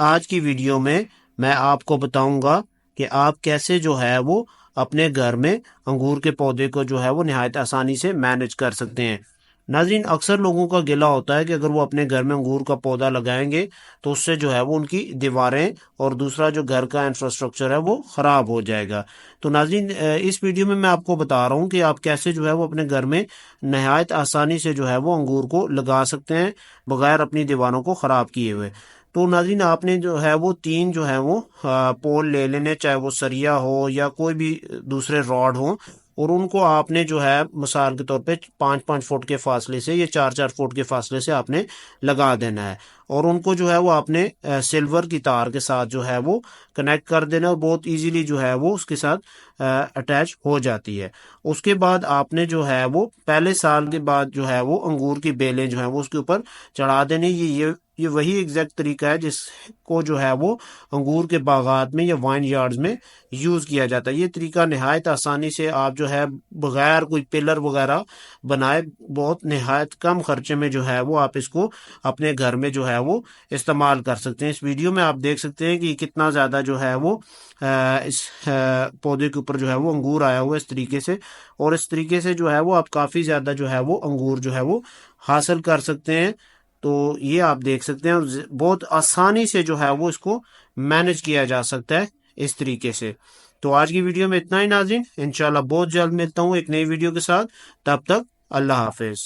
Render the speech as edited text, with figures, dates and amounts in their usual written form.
آج کی ویڈیو میں آپ کو بتاؤں گا کہ آپ کیسے جو ہے وہ اپنے گھر میں انگور کے پودے کو جو ہے وہ نہایت آسانی سے مینج کر سکتے ہیں۔ ناظرین، اکثر لوگوں کا گلہ ہوتا ہے کہ اگر وہ اپنے گھر میں انگور کا پودا لگائیں گے تو اس سے جو ہے وہ ان کی دیواریں اور دوسرا جو گھر کا انفراسٹرکچر ہے وہ خراب ہو جائے گا۔ تو ناظرین، اس ویڈیو میں آپ کو بتا رہا ہوں کہ آپ کیسے جو ہے وہ اپنے گھر میں نہایت آسانی سے جو ہے وہ انگور کو لگا سکتے ہیں بغیر اپنی دیواروں کو خراب کیے ہوئے۔ تو ناظرین، آپ نے جو ہے وہ 3 جو ہے وہ پول لے لینے، چاہے وہ سریا ہو یا کوئی بھی دوسرے راڈ ہوں، اور ان کو آپ نے جو ہے مثال کے طور پہ 5-5 فٹ کے فاصلے سے یا 4-4 فٹ کے فاصلے سے آپ نے لگا دینا ہے، اور ان کو جو ہے وہ آپ نے سلور کی تار کے ساتھ جو ہے وہ کنیکٹ کر دینا، اور بہت ایزیلی جو ہے وہ اس کے ساتھ اٹیچ ہو جاتی ہے۔ اس کے بعد آپ نے جو ہے وہ پہلے سال کے بعد جو ہے وہ انگور کی بیلیں جو ہیں وہ اس کے اوپر چڑھا دینے۔ یہ وہی ایگزیکٹ طریقہ ہے جس کو جو ہے وہ انگور کے باغات میں یا وائن یارڈز میں یوز کیا جاتا ہے۔ یہ طریقہ نہایت آسانی سے آپ جو ہے بغیر کوئی پلر وغیرہ بنائے، بہت نہایت کم خرچے میں جو ہے وہ آپ اس کو اپنے گھر میں جو ہے وہ استعمال کر سکتے ہیں۔ اس ویڈیو میں آپ دیکھ سکتے ہیں کہ کتنا زیادہ جو ہے وہ اس پودے کے اوپر جو ہے وہ انگور آیا ہوا ہے اس طریقے سے، اور اس طریقے سے جو ہے وہ آپ کافی زیادہ جو ہے وہ انگور جو ہے وہ حاصل کر سکتے ہیں۔ تو یہ آپ دیکھ سکتے ہیں، بہت آسانی سے جو ہے وہ اس کو مینج کیا جا سکتا ہے اس طریقے سے۔ تو آج کی ویڈیو میں اتنا ہی ناظرین، انشاءاللہ بہت جلد ملتا ہوں ایک نئی ویڈیو کے ساتھ، تب تک اللہ حافظ۔